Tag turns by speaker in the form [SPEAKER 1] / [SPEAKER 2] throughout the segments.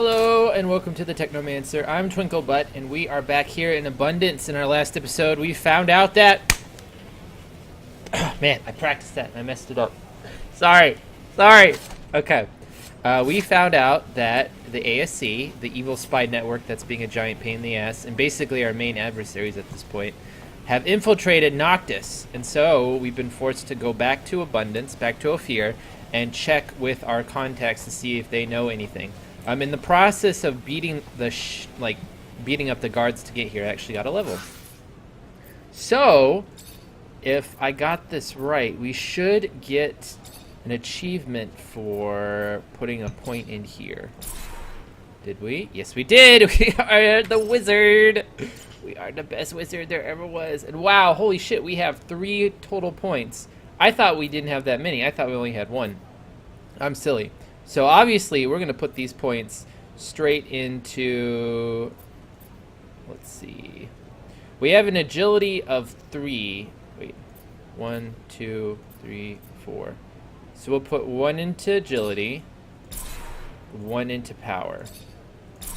[SPEAKER 1] Hello and welcome to the Technomancer. I'm Twinkle and we are back here in abundance. In our last episode, we found out that... man, I practiced that and I messed it up. Sorry. Okay. We found out that the ASC, the evil spy network that's being a giant pain in the ass, and basically our main adversaries at this point, have infiltrated Noctis. And so we've been forced to go back to Abundance, back to Ophir, and check with our contacts to see if they know anything. I'm in the process of beating up the guards to get here. I actually got a level. So, if I got this right, we should get an achievement for putting a point in here. Did we? Yes, we did! We are the wizard! We are the best wizard there ever was. And wow, holy shit, we have 3 total points. I thought we didn't have that many. I thought we only had 1. I'm silly. So obviously, we're going to put these points straight into... Let's see. We have an agility of 3. Wait. 1, 2, 3, 4. So we'll put 1 into agility, 1 into power. So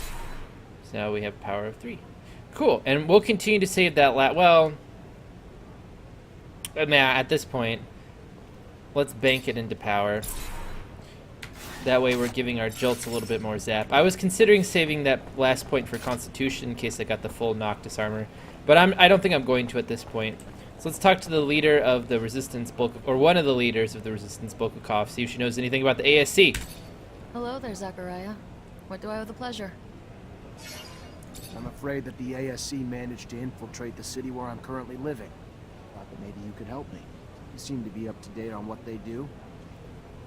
[SPEAKER 1] now we have power of 3. Cool. And we'll continue to save that well, at this point, let's bank it into power. That way we're giving our jolts a little bit more zap. I was considering saving that last point for Constitution in case I got the full Noctis armor, but I don't think I'm going to at this point. So let's talk to the leader of the Resistance, or one of the leaders of the Resistance, Bulgakov, see if she knows anything about the ASC.
[SPEAKER 2] Hello there, Zachariah. What do I owe the pleasure?
[SPEAKER 3] I'm afraid that the ASC managed to infiltrate the city where I'm currently living. Thought that maybe you could help me. You seem to be up to date on what they do.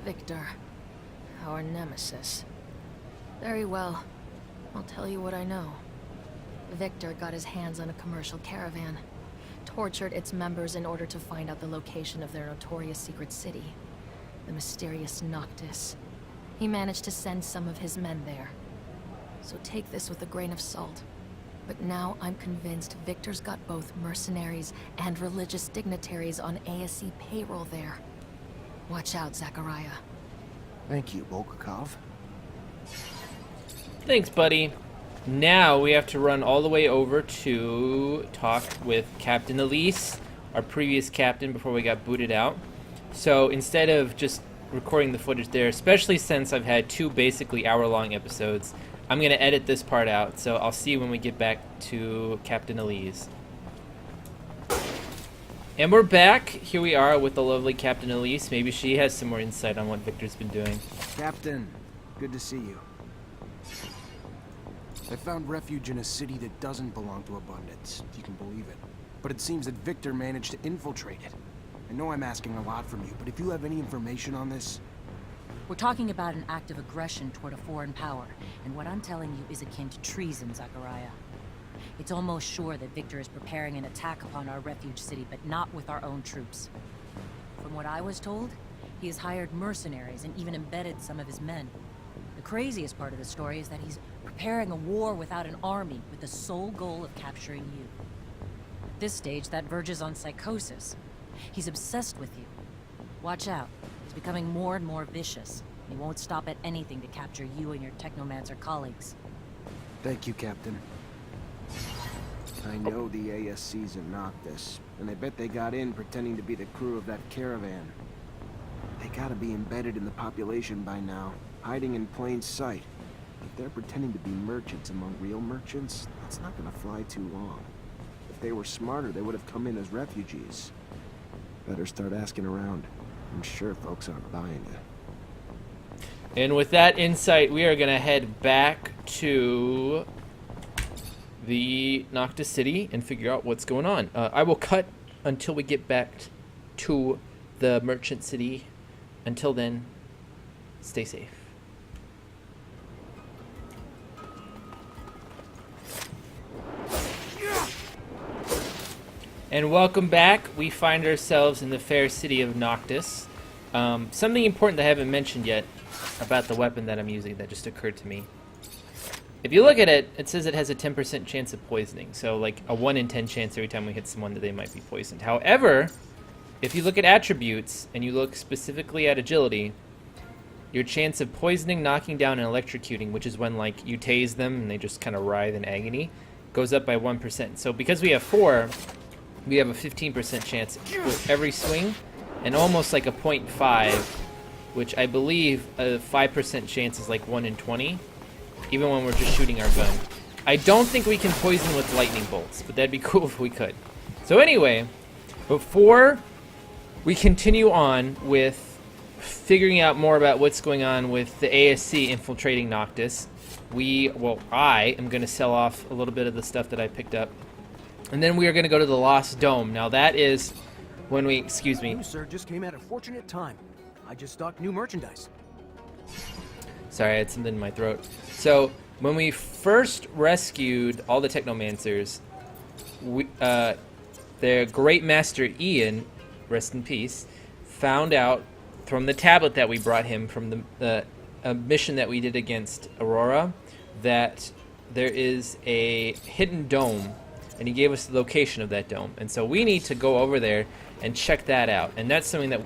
[SPEAKER 2] Victor. Our nemesis. Very well. I'll tell you what I know. Victor got his hands on a commercial caravan, tortured its members in order to find out the location of their notorious secret city, the mysterious Noctis. He managed to send some of his men there. So take this with a grain of salt. But now I'm convinced Victor's got both mercenaries and religious dignitaries on ASC payroll there. Watch out, Zachariah.
[SPEAKER 3] Thank you, Bulgakov.
[SPEAKER 1] Thanks, buddy. Now we have to run all the way over to talk with Captain Elise, our previous captain before we got booted out. So instead of just recording the footage there, especially since I've had 2 basically hour-long episodes, I'm going to edit this part out. So I'll see you when we get back to Captain Elise. And we're back. Here we are with the lovely Captain Elise. Maybe she has some more insight on what Victor's been doing.
[SPEAKER 3] Captain, good to see you. I found refuge in a city that doesn't belong to Abundance, if you can believe it. But it seems that Victor managed to infiltrate it. I know I'm asking a lot from you, but if you have any information on this...
[SPEAKER 4] We're talking about an act of aggression toward a foreign power, and what I'm telling you is akin to treason, Zachariah. It's almost sure that Victor is preparing an attack upon our refuge city, but not with our own troops. From what I was told, he has hired mercenaries and even embedded some of his men. The craziest part of the story is that he's preparing a war without an army, with the sole goal of capturing you. At this stage, that verges on psychosis. He's obsessed with you. Watch out. He's becoming more and more vicious. He won't stop at anything to capture you and your Technomancer colleagues.
[SPEAKER 3] Thank you, Captain. I know the ASC's in Noctis, and I bet they got in pretending to be the crew of that caravan. They gotta be embedded in the population by now, hiding in plain sight. If they're pretending to be merchants among real merchants, that's not gonna fly too long. If they were smarter, they would have come in as refugees. Better start asking around. I'm sure folks aren't buying it.
[SPEAKER 1] And with that insight, we are going to head back to the Noctis City and figure out what's going on. I will cut until we get back to the Merchant City. Until then, stay safe. And welcome back. We find ourselves in the fair city of Noctis. Something important that I haven't mentioned yet about the weapon that I'm using that just occurred to me. If you look at it, it says it has a 10% chance of poisoning. So like a 1 in 10 chance every time we hit someone that they might be poisoned. However, if you look at attributes and you look specifically at agility, your chance of poisoning, knocking down, and electrocuting, which is when like you tase them and they just kind of writhe in agony, goes up by 1%. So because we have 4, we have a 15% chance with every swing, and almost like a 0.5, which I believe a 5% chance is like 1 in 20, even when we're just shooting our gun. I don't think we can poison with lightning bolts, but that'd be cool if we could. So anyway, before we continue on with figuring out more about what's going on with the ASC infiltrating Noctis, I am going to sell off a little bit of the stuff that I picked up. And then we are going to go to the Lost Dome. Now that is when we, excuse me.
[SPEAKER 5] You, sir, just came at a fortunate time. I just stocked new merchandise.
[SPEAKER 1] Sorry, I had something in my throat. So when we first rescued all the Technomancers, their great master Ian, rest in peace, found out from the tablet that we brought him from the mission that we did against Aurora that there is a hidden dome, and he gave us the location of that dome. And so we need to go over there and check that out. And that's something that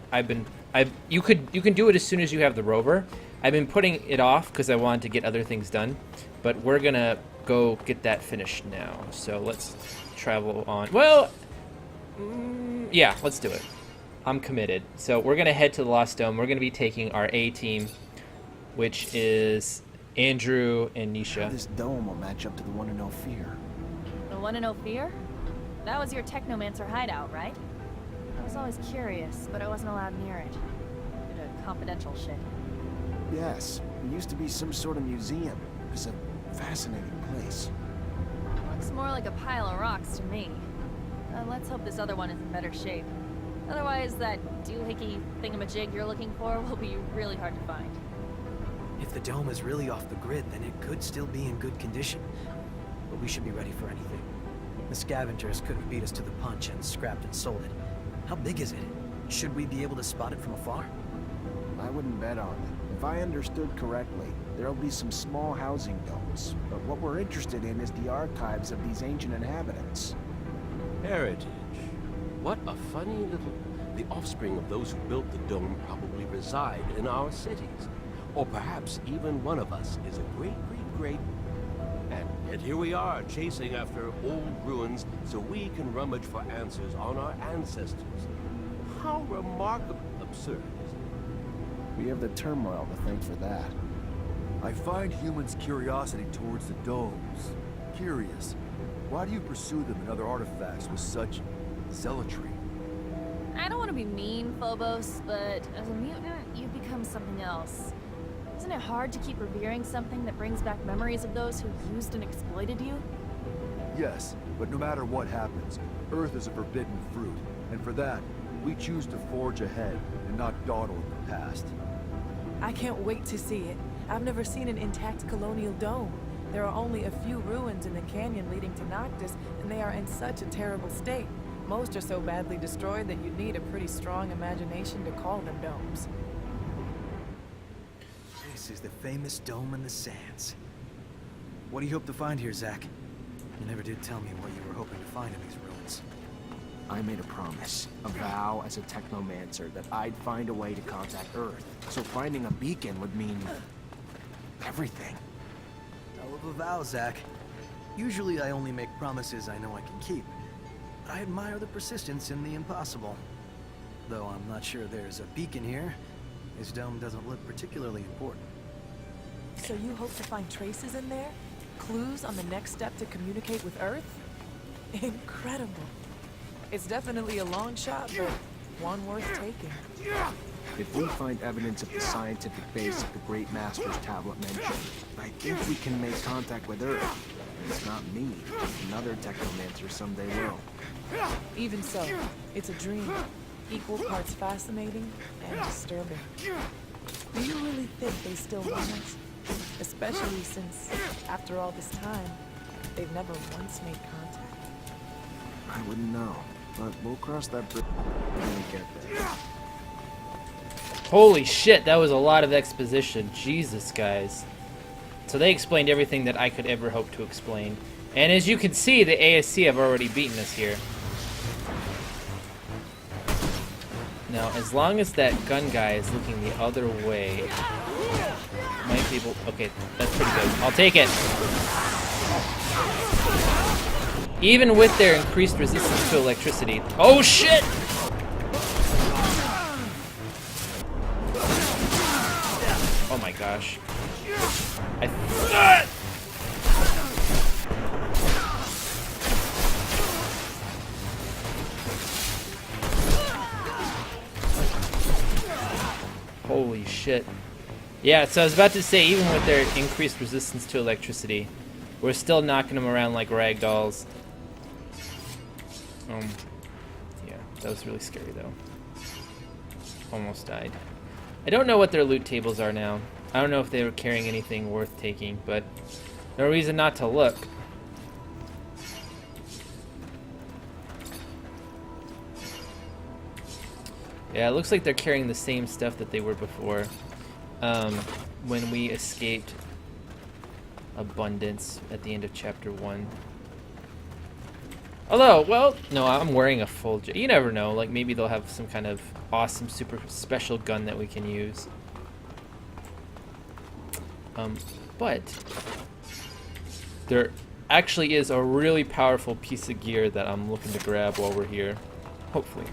[SPEAKER 1] you can do it as soon as you have the rover. I've been putting it off because I wanted to get other things done, but we're gonna go get that finished now. So let's travel on. Well, yeah, let's do it. I'm committed. So we're gonna head to the Lost Dome. We're gonna be taking our A team, which is Andrew and Nisha.
[SPEAKER 3] This dome will match up to the one in Ophir.
[SPEAKER 6] The one in Ophir? That was your Technomancer hideout, right? I was always curious, but I wasn't allowed near it. Due to confidential shit.
[SPEAKER 3] Yes, it used to be some sort of museum. It's a fascinating place.
[SPEAKER 6] Looks more like a pile of rocks to me. Let's hope this other one is in better shape. Otherwise, that doohickey thingamajig you're looking for will be really hard to find.
[SPEAKER 5] If the dome is really off the grid, then it could still be in good condition. But we should be ready for anything. The scavengers could have beat us to the punch and scrapped and sold it. How big is it? Should we be able to spot it from afar?
[SPEAKER 3] I wouldn't bet on it. If I understood correctly, there'll be some small housing domes. But what we're interested in is the archives of these ancient inhabitants.
[SPEAKER 7] Heritage. What a funny little... The offspring of those who built the dome probably reside in our cities. Or perhaps even one of us is a great... And yet here we are, chasing after old ruins so we can rummage for answers on our ancestors. How remarkably absurd, isn't it?
[SPEAKER 3] We have the turmoil to thank for that.
[SPEAKER 8] I find humans' curiosity towards the domes curious. Why do you pursue them and other artifacts with such zealotry?
[SPEAKER 6] I don't want to be mean, Phobos, but as a mutant, you've become something else. Isn't it hard to keep revering something that brings back memories of those who used and exploited you?
[SPEAKER 8] Yes, but no matter what happens, Earth is a forbidden fruit, and for that, we choose to forge ahead and not dawdle in the past.
[SPEAKER 9] I can't wait to see it. I've never seen an intact colonial dome. There are only a few ruins in the canyon leading to Noctis, and they are in such a terrible state. Most are so badly destroyed that you'd need a pretty strong imagination to call them domes.
[SPEAKER 5] This is the famous dome in the sands. What do you hope to find here, Zach? You never did tell me what you were hoping to find in these ruins.
[SPEAKER 3] I made a promise, a vow as a Technomancer, that I'd find a way to contact Earth. So finding a beacon would mean... everything.
[SPEAKER 5] Hell of a vow, Zach. Usually I only make promises I know I can keep. But I admire the persistence in the impossible. Though I'm not sure there's a beacon here, this dome doesn't look particularly important.
[SPEAKER 9] So you hope to find traces in there? Clues on the next step to communicate with Earth? Incredible. It's definitely a long shot, but one worth taking.
[SPEAKER 3] If we find evidence of the scientific base of the Great Master's tablet mentioned, I think we can make contact with Earth. It's not me. Another Technomancer someday will.
[SPEAKER 9] Even so, it's a dream. Equal parts fascinating and disturbing. Do you really think they still want us? Especially since, after all this time, they've never once made contact.
[SPEAKER 3] I wouldn't know, but we'll cross that bridge when we get there.
[SPEAKER 1] Holy shit, that was a lot of exposition. Jesus, guys. So they explained everything that I could ever hope to explain. And as you can see, the ASC have already beaten us here. Now, as long as that gun guy is looking the other way, might be able... Okay, that's pretty good. I'll take it. Even with their increased resistance to electricity. Oh, shit! Oh my gosh. Holy shit. Yeah, so I was about to say, even with their increased resistance to electricity, we're still knocking them around like rag dolls. Yeah, that was really scary though. Almost died. I don't know what their loot tables are now. I don't know if they were carrying anything worth taking, but no reason not to look. Yeah, it looks like they're carrying the same stuff that they were before. When we escaped Abundance at the end of Chapter 1. Although, well, no, I'm wearing a full... You never know, like maybe they'll have some kind of awesome, super special gun that we can use. But there actually is a really powerful piece of gear that I'm looking to grab while we're here. Hopefully.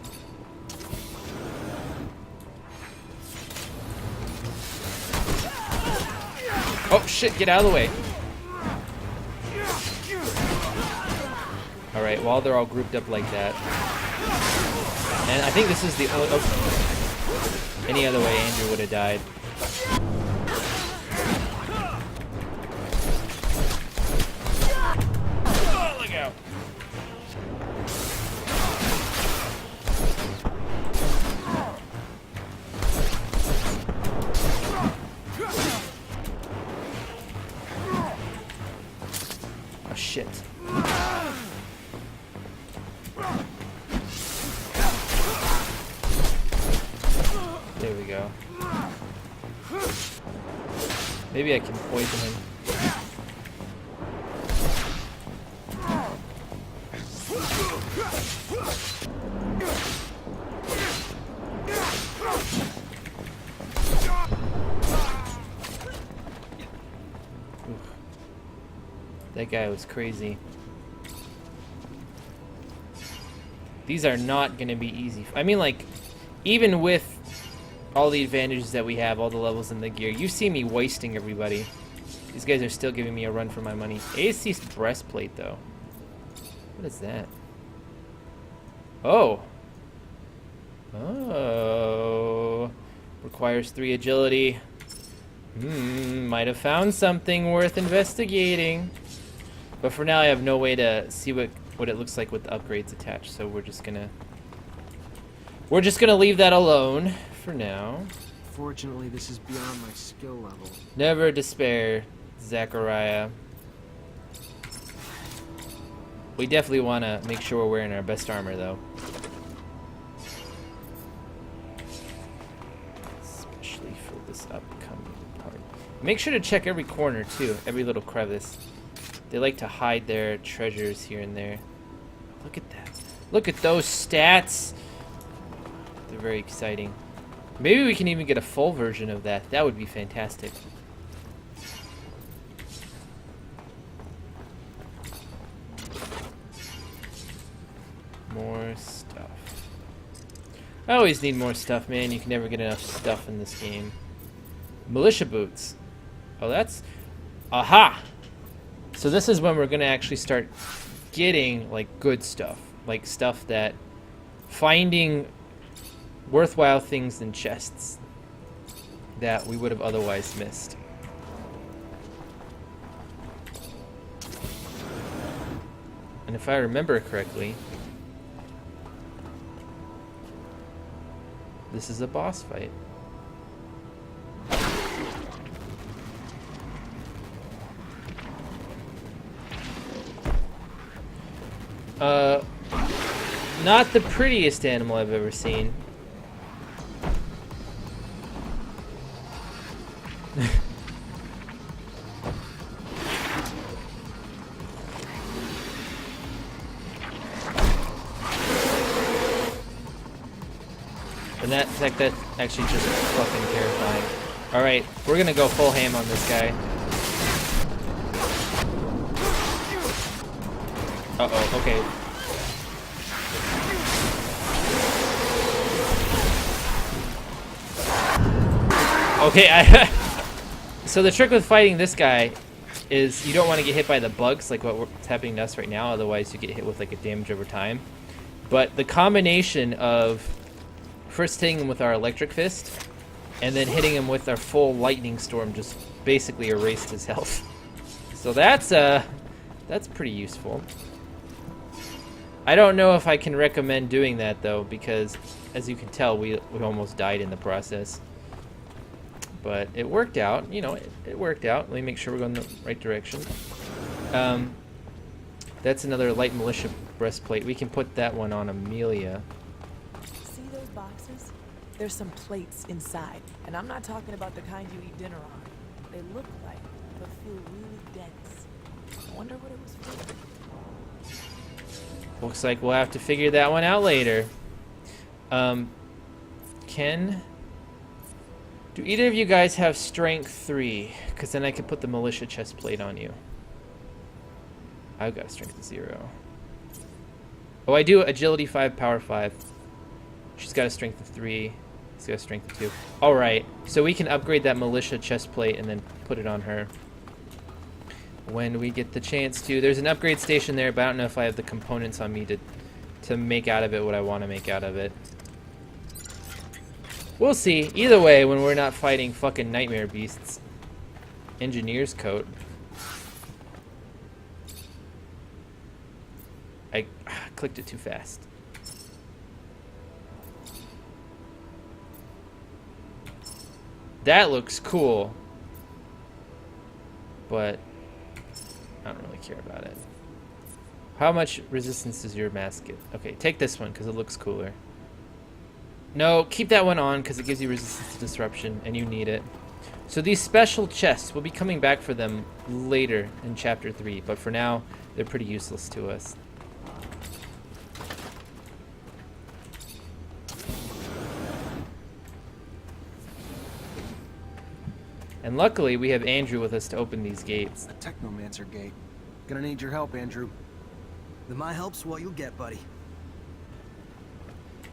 [SPEAKER 1] Oh shit, get out of the way. Alright, while they're all grouped up like that. And I think this is the only... Oh. Any other way, Andrew would have died. Oh, look out. Oh, shit. There we go. Maybe I can poison him. Oof. That guy was crazy. These are not going to be easy. I mean, like, even with all the advantages that we have, all the levels in the gear, you see me wasting everybody. These guys are still giving me a run for my money. ASC's breastplate, though. What is that? Oh. Oh. Requires 3 agility. Might have found something worth investigating. But for now, I have no way to see what it looks like with the upgrades attached, so we're just gonna leave that alone for now.
[SPEAKER 3] Fortunately, this is beyond my skill level.
[SPEAKER 1] Never despair, Zachariah. We definitely want to make sure we're wearing our best armor, though. Especially for this upcoming part. Make sure to check every corner, too. Every little crevice. They like to hide their treasures here and there. Look at that. Look at those stats. They're very exciting. Maybe we can even get a full version of that. That would be fantastic. More stuff. I always need more stuff, man. You can never get enough stuff in this game. Militia boots. Oh, that's... Aha! So this is when we're going to actually start getting, like, good stuff. Like, stuff that... Finding worthwhile things in chests that we would have otherwise missed. And if I remember correctly, this is a boss fight. Not the prettiest animal I've ever seen. And that's actually just fucking terrifying. Alright, we're gonna go full ham on this guy. Uh-oh, okay. Okay, so the trick with fighting this guy is you don't want to get hit by the bugs like what's happening to us right now, otherwise you get hit with like a damage over time. But the combination of first hitting him with our electric fist and then hitting him with our full lightning storm just basically erased his health. So that's pretty useful. I don't know if I can recommend doing that though, because as you can tell, we almost died in the process. But it worked out, you know, it worked out. Let me make sure we're going the right direction. That's another light militia breastplate. We can put that one on Amelia.
[SPEAKER 9] See those boxes? There's some plates inside, and I'm not talking about the kind you eat dinner on. They look light, but feel really dense. I wonder what it was for.
[SPEAKER 1] Looks like we'll have to figure that one out later. Do either of you guys have strength 3? Because then I could put the militia chest plate on you. I've got strength 0. Oh, I do agility 5, power 5. She's got a strength of 3. She's got a strength of 2. Alright, so we can upgrade that militia chest plate and then put it on her when we get the chance to. There's an upgrade station there, but I don't know if I have the components on me to make out of it what I want to make out of it. We'll see. Either way, when we're not fighting fucking nightmare beasts. Engineer's coat. I clicked it too fast. That looks cool. But I don't really care about it. How much resistance does your mask get? Okay, take this one because it looks cooler. No, keep that one on because it gives you resistance to disruption and you need it. So these special chests, we'll be coming back for them later in chapter 3, but for now, they're pretty useless to us. And luckily, we have Andrew with us to open these gates.
[SPEAKER 3] The Technomancer gate. Gonna need your help, Andrew.
[SPEAKER 5] Then my help's what you'll get, buddy.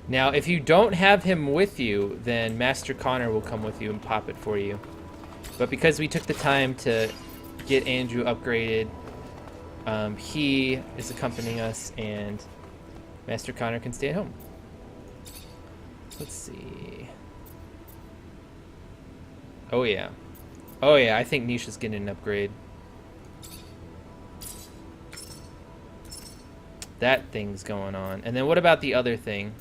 [SPEAKER 1] Now, if you don't have him with you, then Master Connor will come with you and pop it for you. But because we took the time to get Andrew upgraded, he is accompanying us, and Master Connor can stay at home. Let's see. Oh, yeah. Oh, yeah, I think Nisha's getting an upgrade. That thing's going on. And then what about the other thing?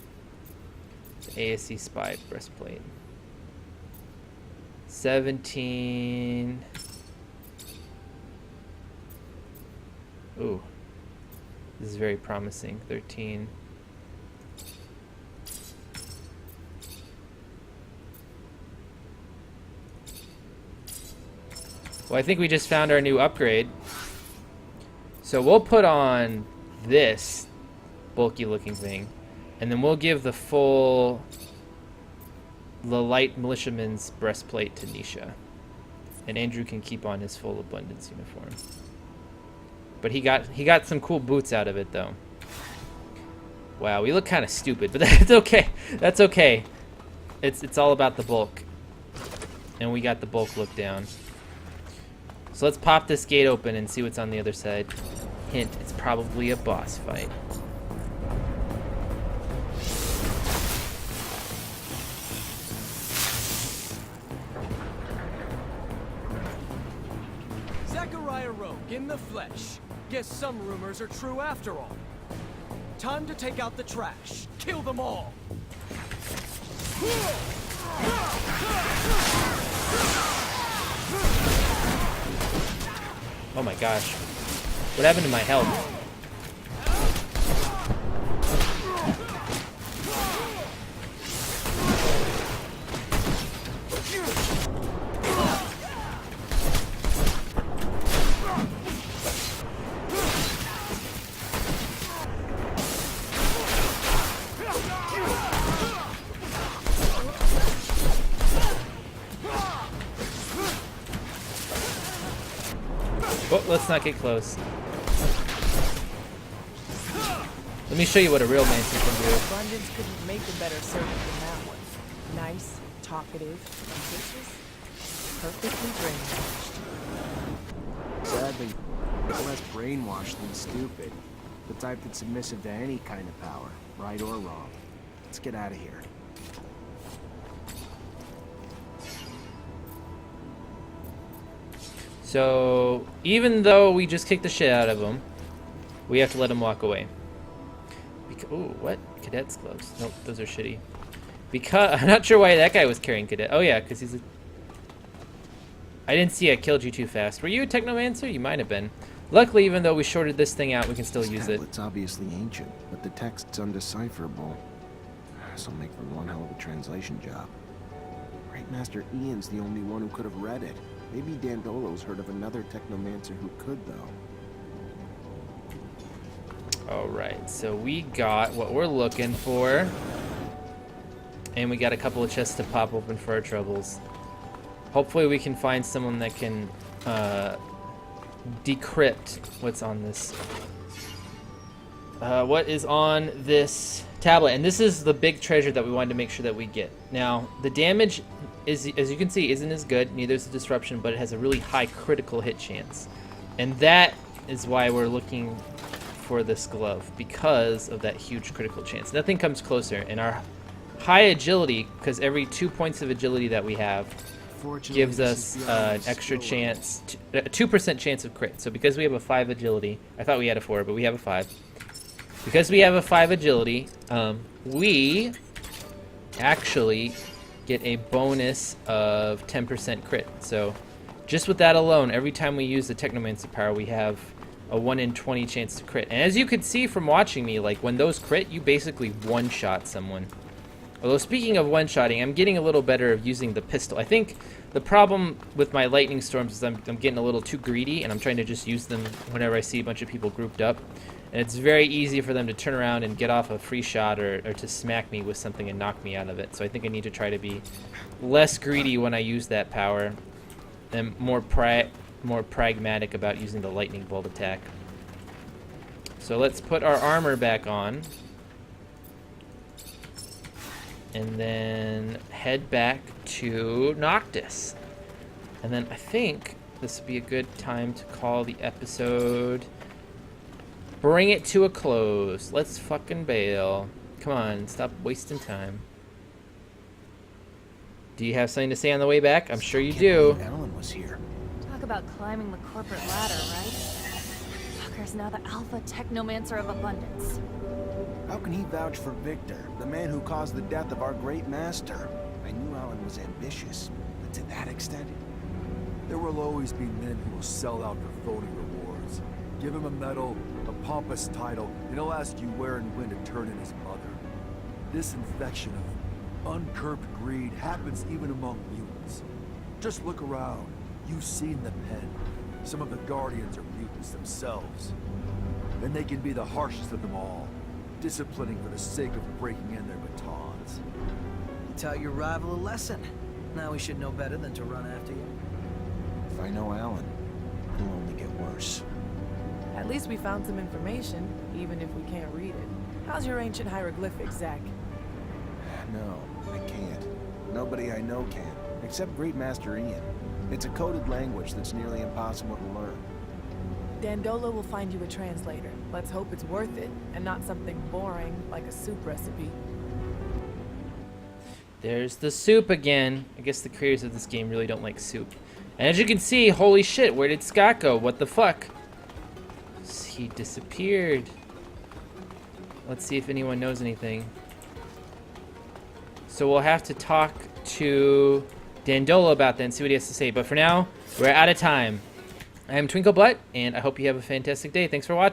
[SPEAKER 1] ASC Spy breastplate. 17. Ooh. This is very promising. 13. Well, I think we just found our new upgrade. So we'll put on this bulky looking thing. And then we'll give the light militiaman's breastplate to Nisha. And Andrew can keep on his full abundance uniform. But he got some cool boots out of it though. Wow, we look kind of stupid, but that's okay. That's okay. It's all about the bulk. And we got the bulk look down. So let's pop this gate open and see what's on the other side. Hint, it's probably a boss fight.
[SPEAKER 10] Zachariah in the flesh. Guess some rumors are true after all. Time to take out the trash. Kill them all.
[SPEAKER 1] Oh my gosh. What happened to my health? Oh, let's not get close. Let me show you what a real Mancer can do.
[SPEAKER 9] Abundance couldn't make a better servant than that one. Nice, talkative, ambitious, perfectly brainwashed.
[SPEAKER 3] Sadly, it's less brainwashed than stupid. The type that's submissive to any kind of power, right or wrong. Let's get out of here.
[SPEAKER 1] So, even though we just kicked the shit out of him, we have to let him walk away. Ooh, what? Cadet's gloves. Nope, those are shitty. Because I'm not sure why that guy was carrying cadet. Oh yeah, because he's a... I didn't see I killed you too fast. Were you a Technomancer? You might have been. Luckily, even though we shorted this thing out, we can still use it.
[SPEAKER 3] It's obviously ancient, but the text's undecipherable. This'll make for one hell of a translation job. Great Master Ian's the only one who could have read it. Maybe Dandolo's heard of another Technomancer who could, though.
[SPEAKER 1] Alright, so we got what we're looking for. And we got a couple of chests to pop open for our troubles. Hopefully we can find someone that can decrypt what's on this. What is on this tablet. And this is the big treasure that we wanted to make sure that we get. Now, the damage, is, as you can see, isn't as good. Neither is the disruption, but it has a really high critical hit chance. And that is why we're looking for this glove, because of that huge critical chance. Nothing comes closer, and our high agility, because every 2 points of agility that we have gives us an extra chance, a 2% chance of crit. So because we have a 5 agility, I thought we had a 4, but we have a 5. Because we have a 5 agility, we actually get a bonus of 10% crit. So just with that alone, every time we use the Technomancer power, we have a 1 in 20 chance to crit. And as you could see from watching me, like when those crit, you basically one-shot someone. Although speaking of one-shotting, I'm getting a little better of using the pistol. I think the problem with my lightning storms is I'm getting a little too greedy, and I'm trying to just use them whenever I see a bunch of people grouped up. And it's very easy for them to turn around and get off a free shot or to smack me with something and knock me out of it. So I think I need to try to be less greedy when I use that power and more pragmatic about using the lightning bolt attack. So let's put our armor back on. And then head back to Noctis. And then I think this would be a good time to call the episode. Bring it to a close. Let's fucking bail. Come on, stop wasting time. Do you have something to say on the way back? I'm sure you do.
[SPEAKER 3] Alan was here.
[SPEAKER 6] Talk about climbing the corporate ladder, right? Fucker's now the alpha Technomancer of abundance.
[SPEAKER 3] How can he vouch for Victor, the man who caused the death of our great master? I knew Alan was ambitious, but to that extent?
[SPEAKER 8] There will always be men who will sell out for phony rewards. Give him a medal, a pompous title, and he'll ask you where and when to turn in his mother. This infection of uncurbed greed happens even among mutants. Just look around. You've seen the pen. Some of the Guardians are mutants themselves. And they can be the harshest of them all, disciplining for the sake of breaking in their batons.
[SPEAKER 5] You taught your rival a lesson. Now we should know better than to run after you.
[SPEAKER 3] If I know Alan, he'll only get worse.
[SPEAKER 9] At least we found some information, even if we can't read it. How's your ancient hieroglyphics, Zach?
[SPEAKER 3] No, I can't. Nobody I know can, except Great Master Ian. It's a coded language that's nearly impossible to learn.
[SPEAKER 9] Dandolo will find you a translator. Let's hope it's worth it, and not something boring like a soup recipe.
[SPEAKER 1] There's the soup again. I guess the creators of this game really don't like soup. And as you can see, holy shit, where did Scott go? What the fuck? He disappeared. Let's see if anyone knows anything. So we'll have to talk to Dandolo about that and see what he has to say. But for now, we're out of time. I am Twinkle Butt, and I hope you have a fantastic day. Thanks for watching.